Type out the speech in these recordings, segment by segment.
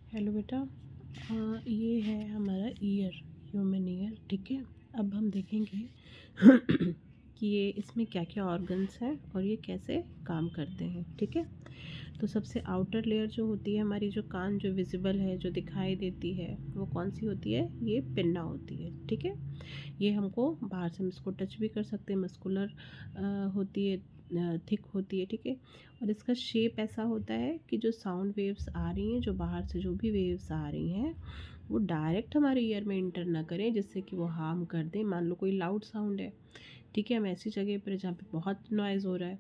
Hello बेटा। ये है हमारा ईयर, ह्यूमन ईयर। ठीक है, अब हम देखेंगे कि ये इसमें क्या क्या ऑर्गन्स हैं और ये कैसे काम करते हैं। ठीक है, तो सबसे आउटर लेयर जो होती है हमारी, जो कान जो विजिबल है, जो दिखाई देती है, वो कौन सी होती है? ये पिन्ना होती है। ठीक है, ये हमको बाहर से हम इसको टच भी कर सकते हैं, मस्कुलर होती है, थिक होती है। ठीक है, और इसका शेप ऐसा होता है कि जो साउंड वेव्स आ रही हैं, जो बाहर से जो भी वेव्स आ रही हैं, वो डायरेक्ट हमारे ईयर में इंटर ना करें जिससे कि वो हार्म कर दें। मान लो कोई लाउड साउंड है, ठीक है, हम ऐसी जगह पर जहाँ पे बहुत नॉइज़ हो रहा है,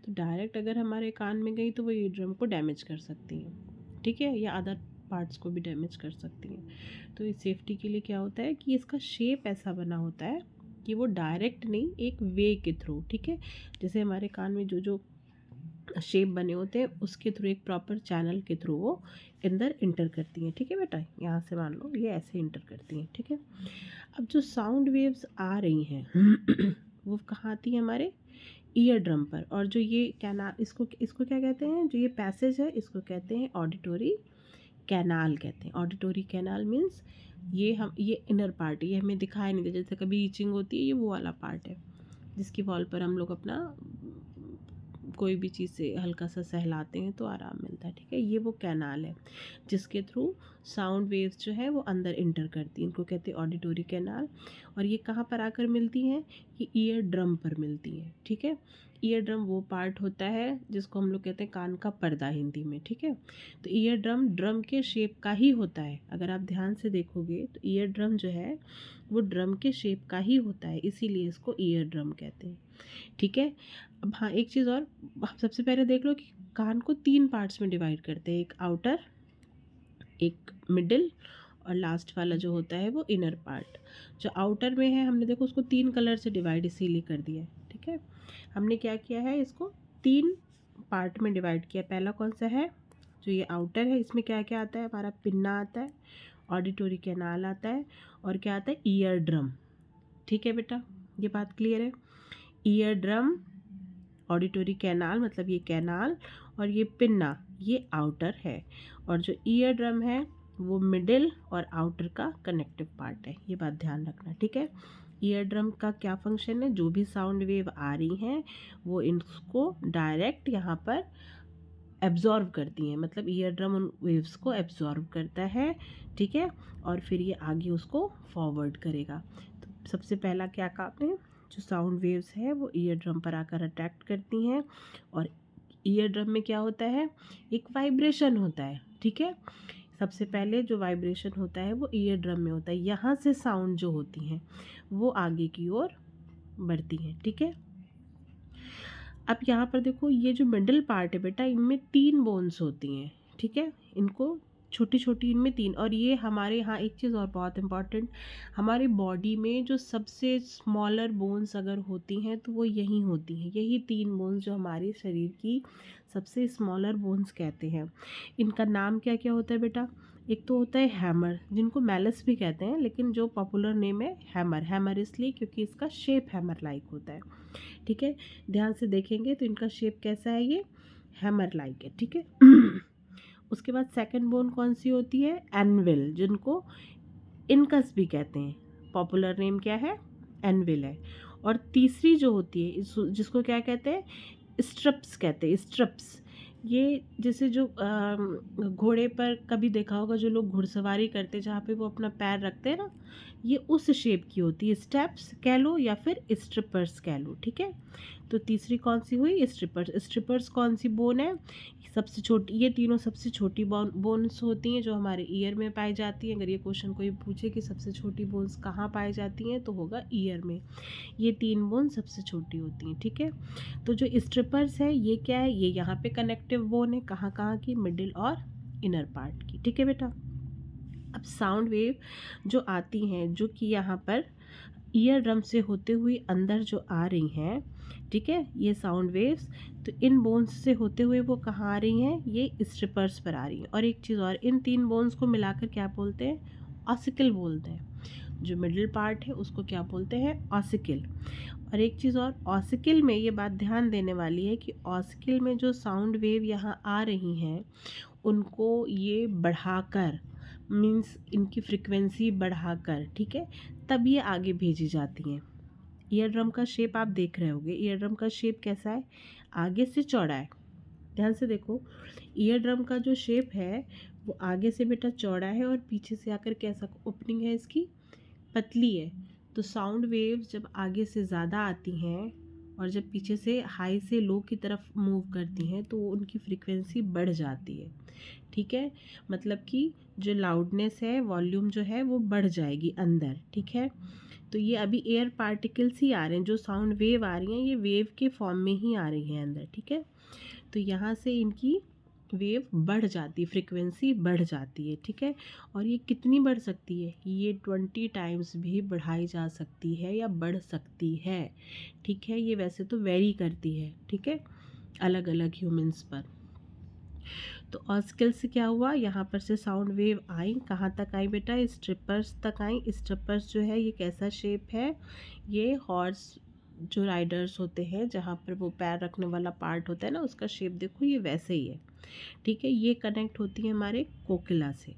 तो डायरेक्ट अगर हमारे कान में गई तो वो ईयर ड्रम को डैमेज कर सकती हैं। ठीक है, या अदर पार्ट्स को भी डैमेज कर सकती हैं। तो इस सेफ्टी के लिए क्या होता है कि इसका शेप ऐसा बना होता है कि वो डायरेक्ट नहीं, एक वे के थ्रू। ठीक है, जैसे हमारे कान में जो जो शेप बने होते हैं उसके थ्रू, एक प्रॉपर चैनल के थ्रू वो अंदर इंटर करती हैं। ठीक है बेटा, यहाँ से मान लो ये ऐसे इंटर करती हैं। ठीक है, अब जो साउंड वेव्स आ रही हैं वो कहाँ आती हैं? हमारे ईयर ड्रम पर। और जो ये कैनाल, इसको इसको क्या कहते हैं? जो ये पैसेज है इसको कहते हैं ऑडिटरी कैनाल कहते हैं। ऑडिटरी कैनाल मीन्स ये इनर पार्ट, ये हमें दिखाई नहीं देता। जैसे कभी ईचिंग होती है, ये वो वाला पार्ट है जिसकी वॉल पर हम लोग अपना कोई भी चीज़ से हल्का सा सहलाते हैं तो आराम मिलता है। ठीक है, ये वो कैनाल है जिसके थ्रू साउंड वेव्स जो है वो अंदर इंटर करती हैं। इनको कहते हैं ऑडिटरी कैनाल। और ये कहाँ पर आकर मिलती हैं? ये ईयर ड्रम पर मिलती हैं। ठीक है, ईयर ड्रम वो पार्ट होता है जिसको हम लोग कहते हैं कान का पर्दा हिंदी में। ठीक है, तो ईयर ड्रम ड्रम के शेप का ही होता है। अगर आप ध्यान से देखोगे तो ईयर ड्रम जो है वो ड्रम के शेप का ही होता है, इसीलिए इसको ईयर ड्रम कहते हैं। ठीक है, अब हाँ एक चीज़ और, आप सबसे पहले देख लो कि कान को 3 पार्ट्स में डिवाइड करते हैं, एक आउटर, एक मिडिल, और लास्ट वाला जो होता है वो इनर पार्ट। जो आउटर में है हमने देखो उसको 3 कलर से डिवाइड इसीलिए कर दिया है। ठीक है, हमने क्या किया है, इसको 3 पार्ट में डिवाइड किया। पहला कौन सा है? जो ये आउटर है, इसमें क्या क्या आता है? हमारा पिन्ना आता है, ऑडिटरी कैनाल आता है, और क्या आता है? Ear drum. ठीक है बेटा, ये बात क्लियर है? ईयर ड्रम, ऑडिटरी कैनाल मतलब ये कैनाल, और ये पिन्ना ये आउटर है, और जो ईयर ड्रम है वो मिडिल और आउटर का कनेक्टिव पार्ट है। ये बात ध्यान रखना। ठीक है, ईयर ड्रम का क्या फंक्शन है? जो भी साउंड वेव आ रही हैं वो इनको डायरेक्ट यहाँ पर एब्जॉर्व करती हैं, मतलब ईयर ड्रम उन वेव्स को एब्जॉर्व करता है। ठीक है, और फिर ये आगे उसको फॉरवर्ड करेगा। तो सबसे पहला क्या काम है, जो साउंड वेव्स है वो ईयर ड्रम पर आकर अट्रैक्ट करती हैं, और ईयर ड्रम में क्या होता है? एक वाइब्रेशन होता है। ठीक है, सबसे पहले जो वाइब्रेशन होता है वो ईयर ड्रम में होता है। यहाँ से साउंड जो होती हैं वो आगे की ओर बढ़ती हैं। ठीक है, अब यहाँ पर देखो ये जो मिडिल पार्ट है बेटा, इनमें 3 बोन्स होती हैं। ठीक है, इनको छोटी छोटी इनमें 3, और ये हमारे यहाँ एक चीज़ और बहुत इम्पॉर्टेंट, हमारी बॉडी में जो सबसे स्मॉलर बोन्स अगर होती हैं तो वो यहीं होती हैं। यही 3 बोन्स जो हमारे शरीर की सबसे स्मॉलर बोन्स कहते हैं। इनका नाम क्या क्या होता है बेटा? एक तो होता है हैमर, जिनको मैलस भी कहते हैं, लेकिन जो पॉपुलर नेम है हैमर। हैमर इसलिए क्योंकि इसका शेप हैमर लाइक होता है। ठीक है, ध्यान से देखेंगे तो इनका शेप कैसा है? ये हैमर लाइक है। ठीक है उसके बाद सेकंड बोन कौन सी होती है? एनविल, जिनको इनकस भी कहते हैं। पॉपुलर नेम क्या है? एनविल है। और तीसरी जो होती है जिसको क्या कहते हैं? स्ट्रप्स कहते हैं। स्ट्रप्स, ये जैसे जो घोड़े पर कभी देखा होगा जो लोग घुड़सवारी करते हैं, जहाँ पे वो अपना पैर रखते हैं ना, ये उस शेप की होती है। स्टेप्स कह लो या फिर स्ट्रिपर्स कह लो। ठीक है, तो तीसरी कौन सी हुई? स्ट्रिपर्स। स्ट्रिपर्स कौन सी बोन है? सबसे छोटी, ये तीनों सबसे छोटी बोन्स होती हैं जो हमारे ईयर में पाई जाती हैं। अगर ये क्वेश्चन कोई पूछे कि सबसे छोटी बोन्स कहाँ पाई जाती हैं तो होगा ईयर में। ये 3 बोन सबसे छोटी होती हैं। ठीक है, तो जो स्ट्रिपर्स है ये क्या है? ये यहाँ पे कनेक्टिव बोन है, कहाँ कहाँ की? मिडिल और इनर पार्ट की। ठीक है बेटा, अब साउंड वेव जो आती हैं, जो कि यहाँ पर ईयर ड्रम से होते हुए अंदर जो आ रही हैं, ठीक है, ये साउंड वेव्स, तो इन बोन्स से होते हुए वो कहाँ आ रही हैं? ये स्ट्रिपर्स पर आ रही हैं। और एक चीज़ और, इन 3 बोन्स को मिलाकर क्या बोलते हैं? ऑसिकल बोलते हैं। जो मिडिल पार्ट है उसको क्या बोलते हैं? ऑसिकल। और एक चीज़ और, ऑसिकल में ये बात ध्यान देने वाली है कि ऑसिकल में जो साउंड वेव यहाँ आ रही हैं उनको ये बढ़ाकर, मीन्स इनकी फ्रिक्वेंसी बढ़ाकर, ठीक है, तब ये आगे भेजी जाती हैं। ईयर ड्रम का शेप आप देख रहे होगे, ईयर ड्रम का शेप कैसा है, आगे से चौड़ा है। ध्यान से देखो, ईयर ड्रम का जो शेप है वो आगे से बेटा चौड़ा है और पीछे से आकर कैसा ओपनिंग है इसकी, पतली है। तो साउंड वेव्स जब आगे से ज़्यादा आती हैं और जब पीछे से हाई से लो की तरफ मूव करती हैं तो उनकी फ्रीक्वेंसी बढ़ जाती है, ठीक है। मतलब कि जो लाउडनेस है, वॉल्यूम जो है वो बढ़ जाएगी अंदर, ठीक है। तो ये अभी एयर पार्टिकल्स ही आ रहे हैं, जो साउंड वेव आ रही हैं ये वेव के फॉर्म में ही आ रही हैं अंदर, ठीक है। तो यहाँ से इनकी वेव बढ़ जाती, फ्रिक्वेंसी बढ़ जाती है, ठीक है। और ये कितनी बढ़ सकती है, ये 20 टाइम्स भी बढ़ाई जा सकती है या बढ़ सकती है, ठीक है। ये वैसे तो वेरी करती है, ठीक है, अलग अलग ह्यूमंस पर। तो ऑस्किल से क्या हुआ, यहाँ पर से साउंड वेव आई, कहाँ तक आई बेटा, स्ट्रिपर्स तक आई। स्ट्रिपर्स जो है ये कैसा शेप है, ये हॉर्स जो राइडर्स होते हैं जहाँ पर वो पैर रखने वाला पार्ट होता है ना, उसका शेप देखो ये वैसे ही है, ठीक है। ये कनेक्ट होती है हमारे कोकिला से,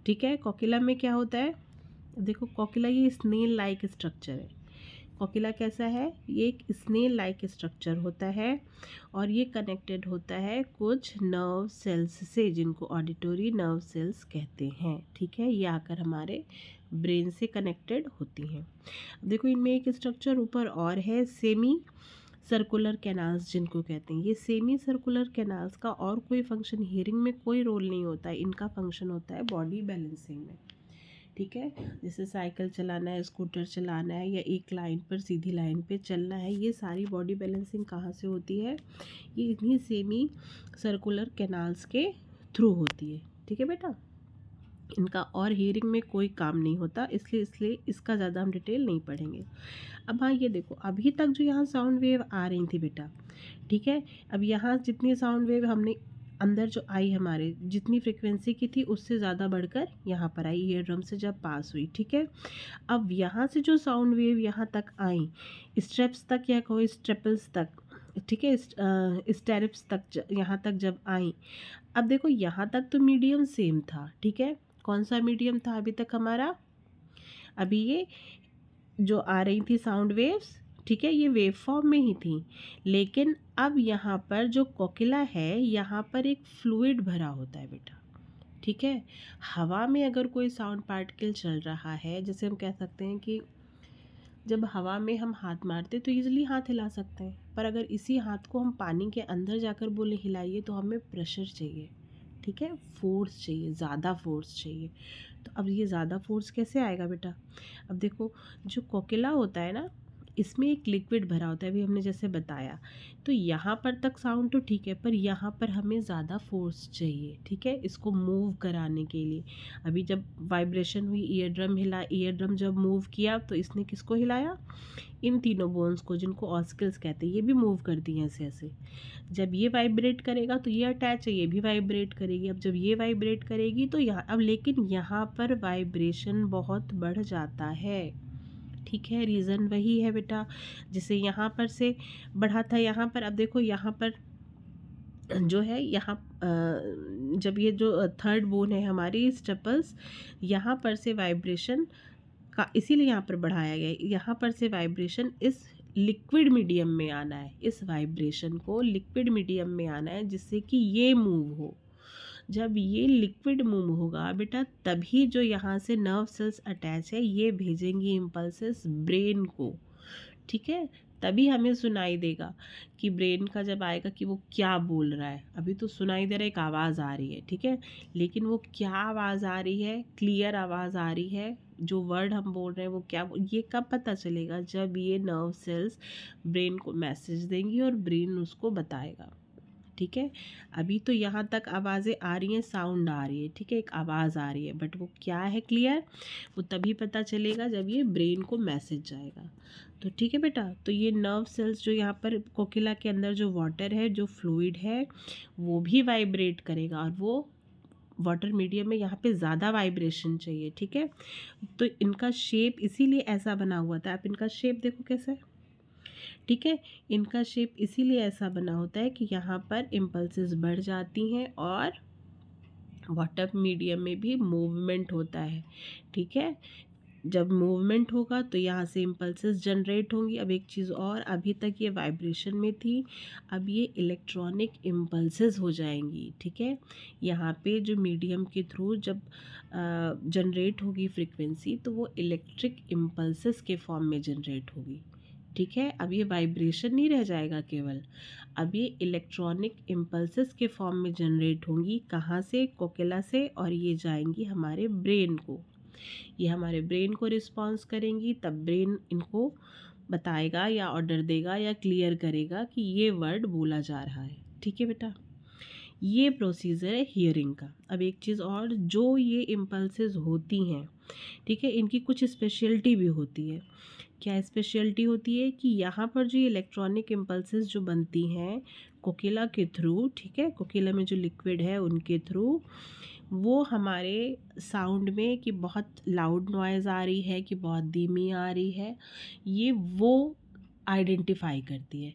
ठीक है। कोकिला में क्या होता है, देखो कोकिला ये स्नेल लाइक स्ट्रक्चर है। कोकिला कैसा है, ये एक स्नेल लाइक स्ट्रक्चर होता है और ये कनेक्टेड होता है कुछ नर्व सेल्स से, जिनको ऑडिटरी नर्व सेल्स कहते हैं, ठीक है। ये आकर हमारे ब्रेन से कनेक्टेड होती हैं। देखो इनमें एक स्ट्रक्चर ऊपर और है, सेमी सर्कुलर कैनाल्स जिनको कहते हैं। ये सेमी सर्कुलर कैनाल्स का और कोई फंक्शन हियरिंग में कोई रोल नहीं होता है, इनका फंक्शन होता है बॉडी बैलेंसिंग में, ठीक है। जैसे साइकिल चलाना है, स्कूटर चलाना है, या एक लाइन पर सीधी लाइन पे चलना है, ये सारी बॉडी बैलेंसिंग कहाँ से होती है, ये इन्हीं सेमी सर्कुलर कैनाल्स के थ्रू होती है, ठीक है बेटा। इनका और हियरिंग में कोई काम नहीं होता, इसलिए इसका ज़्यादा हम डिटेल नहीं पढ़ेंगे। अब हाँ ये देखो, अभी तक जो यहाँ साउंड वेव आ रही थी बेटा, ठीक है, अब यहाँ जितनी साउंड वेव हमने अंदर जो आई हमारे, जितनी फ्रिक्वेंसी की थी उससे ज़्यादा बढ़कर यहाँ पर आई, ईयर ड्रम से जब पास हुई, ठीक है। अब यहाँ से जो साउंड वेव यहाँ तक आई, स्ट्रेप्स तक या कहो स्ट्रेपल्स तक, ठीक है, स्टेरिप्स तक यहाँ तक जब आई, अब देखो यहाँ तक तो मीडियम सेम था, ठीक है। कौन सा मीडियम था अभी तक हमारा, अभी ये जो आ रही थी साउंड वेव्स, ठीक है, ये वेव फॉर्म में ही थी। लेकिन अब यहाँ पर जो कोकिला है, यहाँ पर एक फ्लूइड भरा होता है बेटा, ठीक है। हवा में अगर कोई साउंड पार्टिकल चल रहा है, जैसे हम कह सकते हैं कि जब हवा में हम हाथ मारते तो ईजिली हाथ हिला सकते हैं, पर अगर इसी हाथ को हम पानी के अंदर जाकर बोले हिलाइए तो हमें प्रेशर चाहिए, ठीक है, फोर्स चाहिए, ज़्यादा फोर्स चाहिए। तो अब ये ज़्यादा फोर्स कैसे आएगा बेटा, अब देखो जो कोकिला होता है ना, इसमें एक लिक्विड भरा होता है, अभी हमने जैसे बताया। तो यहाँ पर तक साउंड तो ठीक है, पर यहाँ पर हमें ज़्यादा फोर्स चाहिए, ठीक है, इसको मूव कराने के लिए। अभी जब वाइब्रेशन हुई, ईयर ड्रम हिला, ईयर ड्रम जब मूव किया तो इसने किसको हिलाया, इन तीनों बोन्स को, जिनको ऑस्किल्स कहते हैं, ये भी मूव करती हैं ऐसे ऐसे। जब ये वाइब्रेट करेगा तो ये अटैच है, ये भी वाइब्रेट करेगी। अब जब ये वाइब्रेट करेगी तो यहाँ, अब लेकिन यहाँ पर वाइब्रेशन बहुत बढ़ जाता है, ठीक है। रीज़न वही है बेटा, जिसे यहाँ पर से बढ़ा था यहाँ पर। अब देखो यहाँ पर जो है, यहाँ जब ये जो थर्ड बोन है हमारी स्टेपल्स, यहाँ पर से वाइब्रेशन का इसीलिए यहाँ पर बढ़ाया गया है, यहाँ पर से वाइब्रेशन इस लिक्विड मीडियम में आना है, इस वाइब्रेशन को लिक्विड मीडियम में आना है, जिससे कि ये मूव हो। जब ये लिक्विड मूव होगा बेटा, तभी जो यहाँ से नर्व सेल्स अटैच है ये भेजेंगी इम्पल्सेस ब्रेन को, ठीक है। तभी हमें सुनाई देगा कि ब्रेन का जब आएगा कि वो क्या बोल रहा है। अभी तो सुनाई दे रहा है, एक आवाज़ आ रही है, ठीक है, लेकिन वो क्या आवाज़ आ रही है, क्लियर आवाज़ आ रही है, जो वर्ड हम बोल रहे हैं वो क्या, ये कब पता चलेगा, जब ये नर्व सेल्स ब्रेन को मैसेज देंगी और ब्रेन उसको बताएगा, ठीक है। अभी तो यहाँ तक आवाज़ें आ रही हैं, साउंड आ रही है, ठीक है, एक आवाज़ आ रही है, बट वो क्या है क्लियर, वो तभी पता चलेगा जब ये ब्रेन को मैसेज जाएगा। तो ठीक है बेटा, तो ये नर्व सेल्स जो यहाँ पर कोकिला के अंदर जो वाटर है, जो फ्लूइड है, वो भी वाइब्रेट करेगा, और वो वाटर मीडियम में यहाँ पे ज़्यादा वाइब्रेशन चाहिए, ठीक है। तो इनका शेप इसीलिए ऐसा बना हुआ था। आप इनका शेप देखो कैसा है, ठीक है, इनका शेप इसीलिए ऐसा बना होता है कि यहाँ पर इम्पल्सेस बढ़ जाती हैं और वाटर मीडियम में भी मूवमेंट होता है, ठीक है। जब मूवमेंट होगा तो यहाँ से इम्पल्सेस जनरेट होंगी। अब एक चीज़ और, अभी तक ये वाइब्रेशन में थी, अब ये इलेक्ट्रॉनिक इम्पल्सेस हो जाएंगी, ठीक है। यहाँ पे जो मीडियम के थ्रू जब जनरेट होगी फ्रीक्वेंसी, तो वो इलेक्ट्रिक इम्पल्सेस के फॉर्म में जनरेट होगी, ठीक है। अब ये वाइब्रेशन नहीं रह जाएगा केवल, अब ये इलेक्ट्रॉनिक इम्पल्सेस के फॉर्म में जनरेट होंगी। कहाँ से? कोकिला से, और ये जाएंगी हमारे ब्रेन को। ये हमारे ब्रेन को रिस्पॉन्स करेंगी, तब ब्रेन इनको बताएगा या ऑर्डर देगा या क्लियर करेगा कि ये वर्ड बोला जा रहा है, ठीक है बेटा। ये प्रोसीजर है हियरिंग का। अब एक चीज़ और, जो ये इम्पल्सेस होती हैं, ठीक है, इनकी कुछ स्पेशलिटी भी होती है। क्या स्पेशलिटी होती है कि यहाँ पर जो ये इलेक्ट्रॉनिक इम्पल्सेस जो बनती हैं कोकिला के थ्रू, ठीक है, कोकिला में जो लिक्विड है उनके थ्रू, वो हमारे साउंड में कि बहुत लाउड नॉइज़ आ रही है कि बहुत धीमी आ रही है, ये वो आइडेंटिफाई करती है।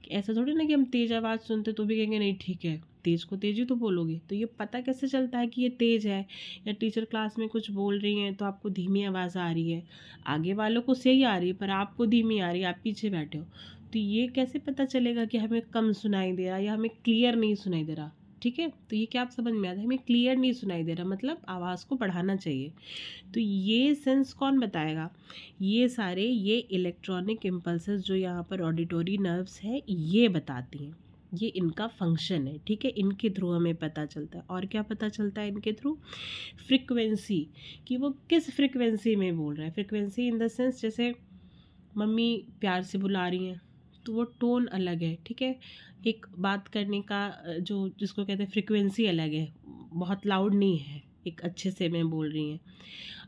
कि ऐसा थोड़ी ना कि हम तेज़ आवाज़ सुनते तो भी कहेंगे नहीं ठीक है, तेज़ को तेज़ ही तो बोलोगे। तो ये पता कैसे चलता है कि ये तेज़ है? या टीचर क्लास में कुछ बोल रही हैं तो आपको धीमी आवाज़ आ रही है, आगे वालों को सही आ रही है पर आपको धीमी आ रही है, आप पीछे बैठे हो, तो ये कैसे पता चलेगा कि हमें कम सुनाई दे रहा या हमें क्लियर नहीं सुनाई दे रहा, ठीक है। तो ये क्या आप समझ में आता है? हमें क्लियर नहीं सुनाई दे रहा मतलब आवाज़ को बढ़ाना चाहिए। तो ये सेंस कौन बताएगा? ये सारे ये इलेक्ट्रॉनिक इम्पल्सेस जो यहाँ पर ऑडिटरी नर्व्स है ये बताती हैं, ये इनका फंक्शन है, ठीक है। इनके थ्रू हमें पता चलता है। और क्या पता चलता है इनके थ्रू? फ्रिक्वेंसी, कि वो किस फ्रिक्वेंसी में बोल रहा है। फ्रिक्वेंसी इन द सेंस, जैसे मम्मी प्यार से बुला रही हैं तो वो टोन अलग है, ठीक है। एक बात करने का जो जिसको कहते हैं फ्रिक्वेंसी अलग है, बहुत लाउड नहीं है, एक अच्छे से मैं बोल रही हैं।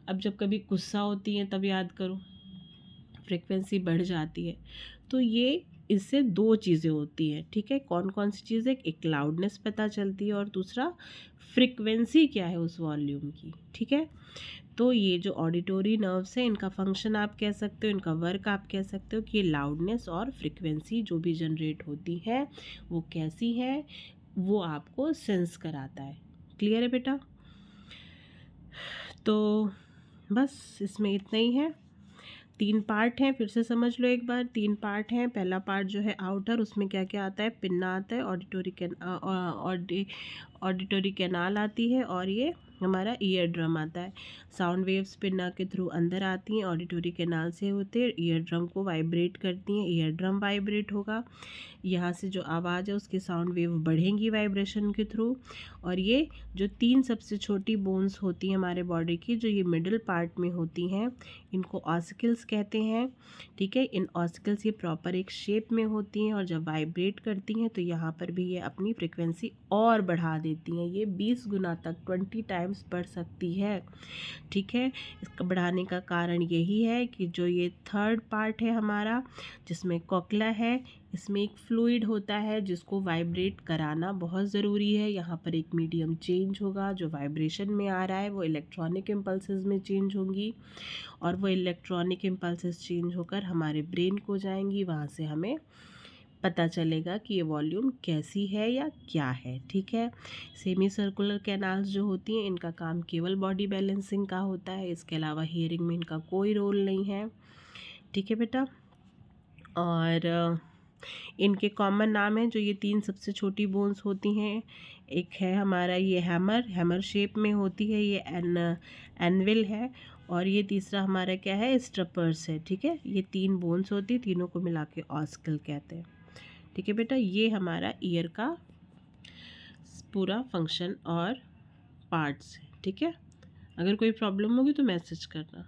अब जब कभी गुस्सा होती हैं तब याद करो, फ्रिक्वेंसी बढ़ जाती है। तो ये इससे दो चीज़ें होती हैं, ठीक है। कौन कौन सी चीज़ें? एक लाउडनेस पता चलती है और दूसरा फ्रिक्वेंसी क्या है उस वॉल्यूम की, ठीक है। तो ये जो ऑडिटरी नर्व्स है इनका फंक्शन आप कह सकते हो, इनका वर्क आप कह सकते हो कि ये लाउडनेस और फ्रिक्वेंसी जो भी जनरेट होती है वो कैसी है, वो आपको सेंस कराता है। क्लियर है बेटा? तो बस इसमें इतना ही है। 3 पार्ट हैं, फिर से समझ लो एक बार। 3 पार्ट हैं। पहला पार्ट जो है आउटर, उसमें क्या क्या आता है? पिन्ना आता है, ऑडिटरी कैनाल आती है, और ये हमारा ईयर ड्रम आता है। साउंड वेव्स पिन्ना के थ्रू अंदर आती हैं, ऑडिटरी कैनाल से होते हैं, ईयर ड्रम को वाइब्रेट करती हैं, ईयर ड्रम वाइब्रेट होगा, यहाँ से जो आवाज़ है उसकी साउंड वेव बढ़ेंगी वाइब्रेशन के थ्रू। और ये जो 3 सबसे छोटी बोन्स होती हैं हमारे बॉडी की, जो ये मिडिल पार्ट में होती हैं, इनको ऑसिकल्स कहते हैं, ठीक है। इन ऑसिकल्स ये प्रॉपर एक शेप में होती हैं और जब वाइब्रेट करती हैं तो यहाँ पर भी ये अपनी फ्रिक्वेंसी और बढ़ा देती हैं। ये 20 गुना तक 20 टाइम्स बढ़ सकती है, ठीक है। इसका बढ़ाने का कारण यही है कि जो ये थर्ड पार्ट है हमारा, जिसमें कोक्ला है, इसमें एक फ्लूइड होता है जिसको वाइब्रेट कराना बहुत ज़रूरी है। यहाँ पर एक मीडियम चेंज होगा, जो वाइब्रेशन में आ रहा है वो इलेक्ट्रॉनिक इम्पल्सेस में चेंज होंगी, और वो इलेक्ट्रॉनिक इम्पल्सेस चेंज होकर हमारे ब्रेन को जाएंगी, वहाँ से हमें पता चलेगा कि ये वॉल्यूम कैसी है या क्या है, ठीक है। सेमी सर्कुलर कैनाल्स जो होती हैं इनका काम केवल बॉडी बैलेंसिंग का होता है, इसके अलावा हियरिंग में इनका कोई रोल नहीं है, ठीक है बेटा। और इनके कॉमन नाम हैं, जो ये 3 सबसे छोटी बोन्स होती हैं। एक है हमारा ये हैमर शेप में होती है, ये एनविल है, और ये तीसरा हमारा क्या है? स्ट्रपर्स है, ठीक है। ये 3 बोन्स होती है, तीनों को मिला के ऑस्कल कहते हैं, ठीक है बेटा। ये हमारा ईयर का पूरा फंक्शन और पार्ट्स है, ठीक है। अगर कोई प्रॉब्लम होगी तो मैसेज करना।